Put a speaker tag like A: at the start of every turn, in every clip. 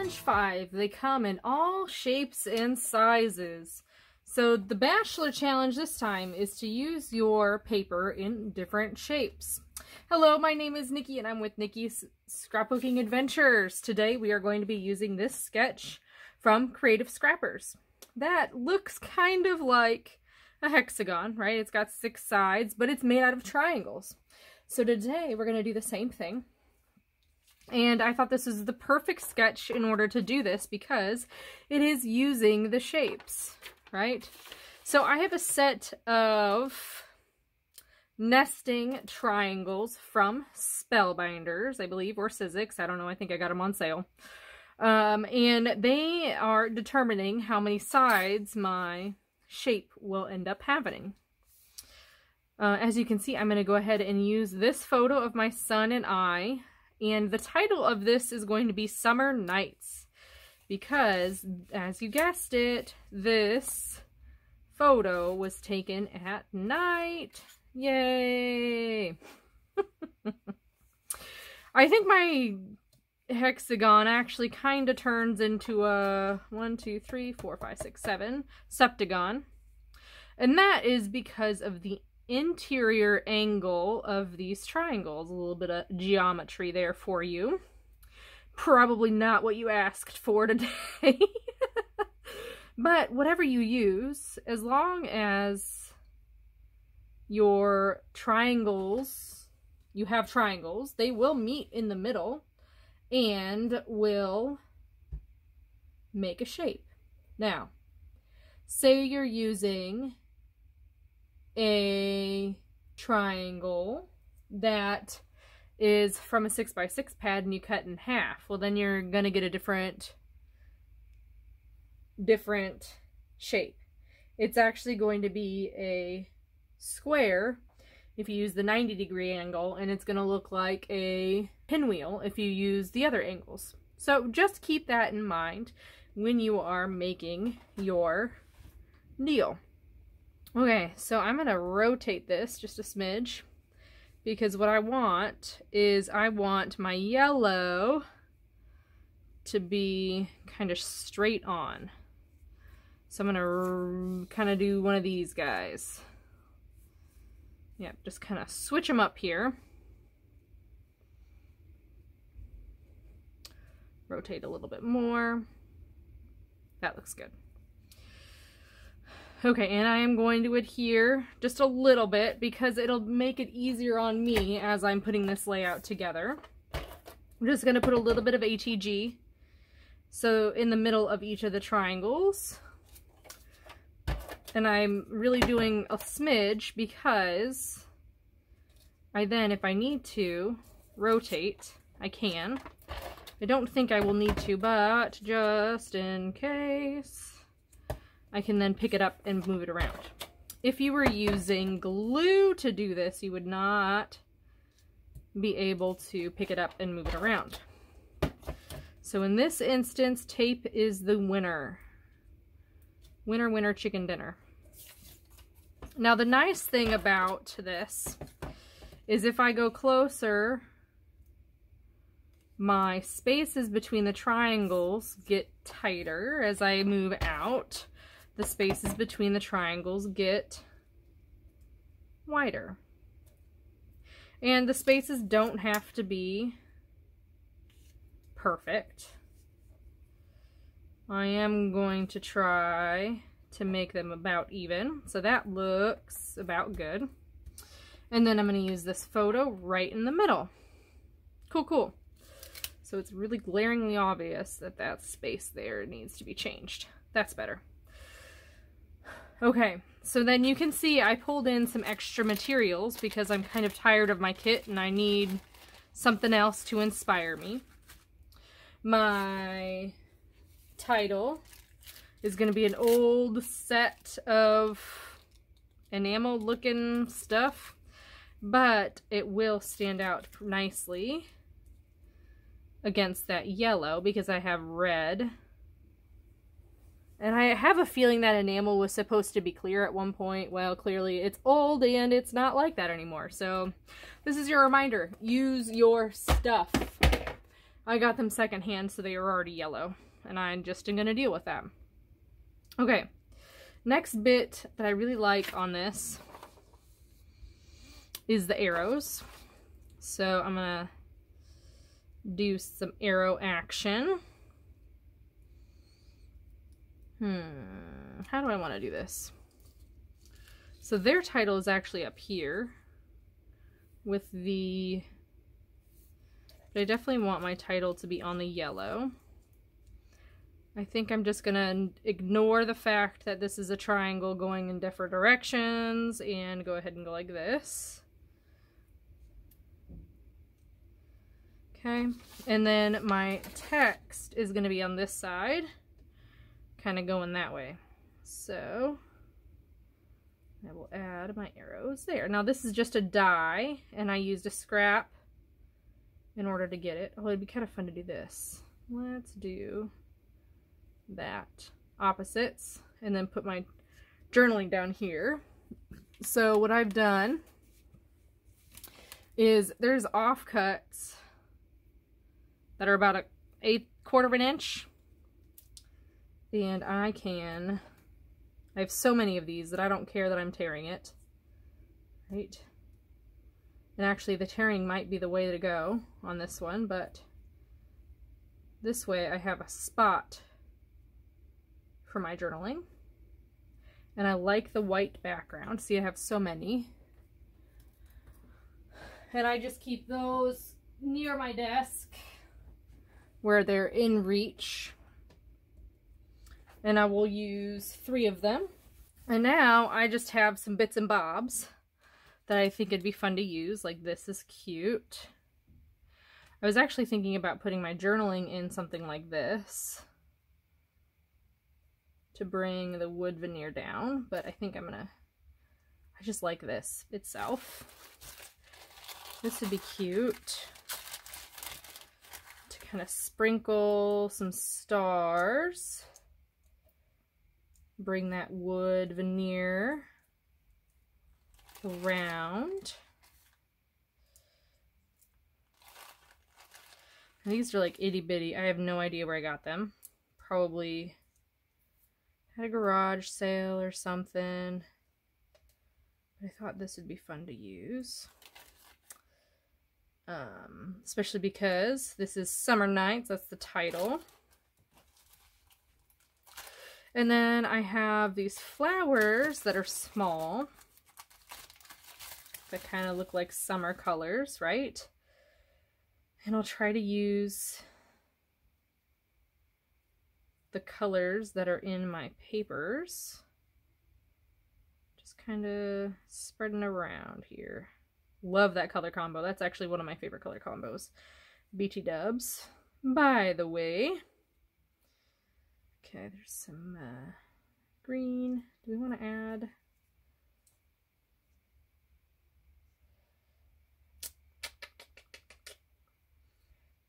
A: Challenge 5. They come in all shapes and sizes. So the Bashelor challenge this time is to use your paper in different shapes. Hello, my name is Nikki and I'm with Nikki's Scrapbooking Adventures. Today we are going to be using this sketch from Creative Scrappers. That looks kind of like a hexagon, right? It's got 6 sides, but it's made out of triangles. So today we're going to do the same thing. And I thought this is the perfect sketch in order to do this because it is using the shapes, right? So I have a set of nesting triangles from Spellbinders, I believe, or Sizzix. I don't know. I think I got them on sale. And they are determining how many sides my shape will end up having. As you can see, I'm going to go ahead and use this photo of my son and I. And the title of this is going to be Summer Nights, because, as you guessed it, this photo was taken at night. Yay! I think my hexagon actually kind of turns into a 1, 2, 3, 4, 5, 6, 7 septagon. And that is because of the interior angle of these triangles. A little bit of geometry there for you. Probably not what you asked for today. But whatever you use, as long as your triangles, you have triangles, they will meet in the middle and will make a shape. Now, say you're using a triangle that is from a 6x6 pad and you cut in half. Well, then you're gonna get a different shape. It's actually going to be a square if you use the 90-degree angle, and it's gonna look like a pinwheel if you use the other angles. So just keep that in mind when you are making your deal. Okay, so I'm going to rotate this just a smidge, because what I want is I want my yellow to be kind of straight on. So I'm going to kind of do one of these guys. Yeah, just kind of switch them up here. Rotate a little bit more. That looks good. Okay, and I am going to adhere just a little bit because it'll make it easier on me as I'm putting this layout together. I'm just going to put a little bit of HEG, so in the middle of each of the triangles. And I'm really doing a smidge because I then, if I need to rotate, I can. I don't think I will need to, but just in case, I can then pick it up and move it around. If you were using glue to do this, you would not be able to pick it up and move it around. So in this instance, tape is the winner. Winner, winner, chicken dinner. Now the nice thing about this is if I go closer, my spaces between the triangles get tighter. As I move out, the spaces between the triangles get wider. And the spaces don't have to be perfect. I am going to try to make them about even. So that looks about good. And then I'm going to use this photo right in the middle. Cool, cool. So it's really glaringly obvious that that space there needs to be changed. That's better. Okay, so then you can see I pulled in some extra materials because I'm kind of tired of my kit and I need something else to inspire me. My title is going to be an old set of enamel looking stuff, but it will stand out nicely against that yellow because I have red. And I have a feeling that enamel was supposed to be clear at one point. Well, clearly it's old and it's not like that anymore. So this is your reminder. Use your stuff. I got them secondhand, so they were already yellow, and I'm just gonna deal with that. Okay, next bit that I really like on this is the arrows. So I'm gonna do some arrow action. How do I want to do this? So their title is actually up here with the, but I definitely want my title to be on the yellow. I think I'm just gonna ignore the fact that this is a triangle going in different directions and go ahead and go like this. Okay, and then my text is gonna be on this side, kind of going that way. So I will add my arrows there. Now this is just a die, and I used a scrap in order to get it. Oh, it'd be kind of fun to do this. Let's do that. Opposites, and then put my journaling down here. So what I've done is there's offcuts that are about a quarter of an inch. And I have so many of these that I don't care that I'm tearing it. Right? And actually the tearing might be the way to go on this one, but this way I have a spot for my journaling. And I like the white background. See, I have so many. And I just keep those near my desk where they're in reach. And I will use 3 of them. And now I just have some bits and bobs that I think it'd be fun to use. Like this is cute. I was actually thinking about putting my journaling in something like this to bring the wood veneer down, but I think I just like this itself. This would be cute to kind of sprinkle some stars. Bring that wood veneer around. And these are like itty bitty. I have no idea where I got them. Probably at a garage sale or something. But I thought this would be fun to use. Especially because this is Summer Nights. That's the title. And then I have these flowers that are small, that kind of look like summer colors, right? And I'll try to use the colors that are in my papers. Just kind of spreading around here. Love that color combo. That's actually one of my favorite color combos. BT Dubs, by the way. Okay, there's some green. Do we want to add?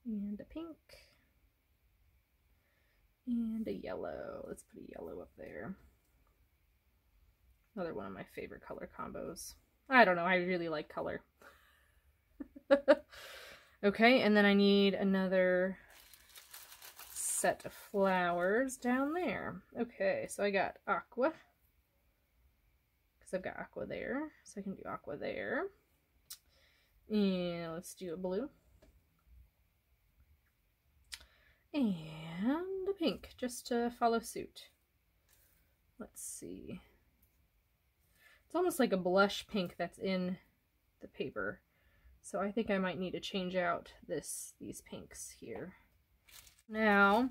A: And a pink. And a yellow. Let's put a yellow up there. Another one of my favorite color combos. I don't know, I really like color. Okay, and then I need another set of flowers down there. Okay, so I got aqua, because I've got aqua there, so I can do aqua there. And let's do a blue. And a pink, just to follow suit. Let's see. It's almost like a blush pink that's in the paper. So I think I might need to change out these pinks here. Now,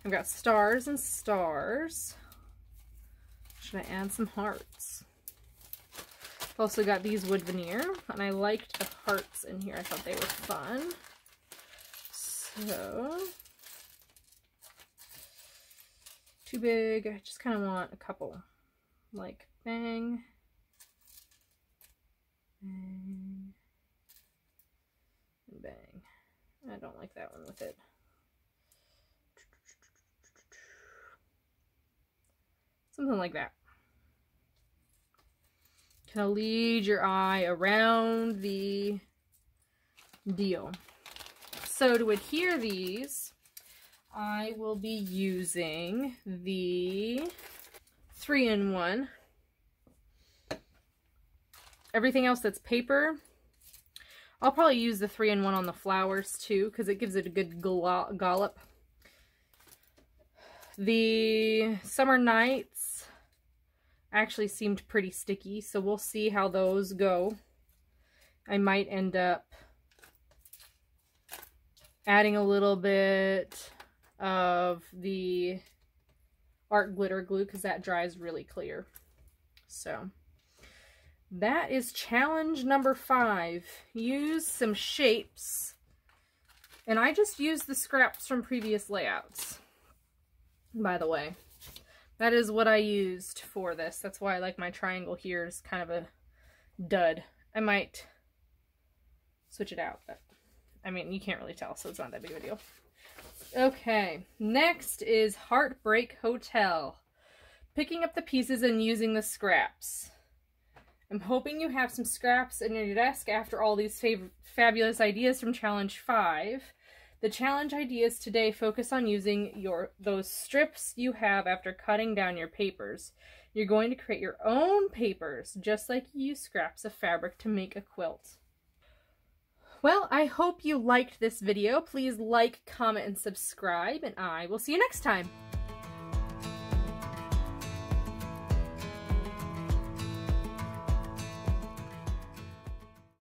A: I've got stars and stars. Should I add some hearts? I've also got these wood veneer, and I liked the hearts in here. I thought they were fun. So, too big. I just kind of want a couple. Like, bang. Bang. And bang. I don't like that one with it. Something like that. Kind of lead your eye around the deal. So to adhere these, I will be using the 3-in-1. Everything else that's paper, I'll probably use the 3-in-1 on the flowers too, because it gives it a good dollop. The Summer Nights actually seemed pretty sticky, so we'll see how those go. I might end up adding a little bit of the art glitter glue because that dries really clear. So that is challenge number 5. Use some shapes. And I just used the scraps from previous layouts, by the way. That is what I used for this. That's why I like my triangle here is kind of a dud. I might switch it out, but I mean, you can't really tell, so it's not that big of a deal. Okay, next is Heartbreak Hotel. Picking up the pieces and using the scraps. I'm hoping you have some scraps in your desk after all these fabulous ideas from Challenge 5. The challenge ideas today focus on using those strips you have after cutting down your papers. You're going to create your own papers, just like you use scraps of fabric to make a quilt. Well, I hope you liked this video. Please like, comment, and subscribe, and I will see you next time.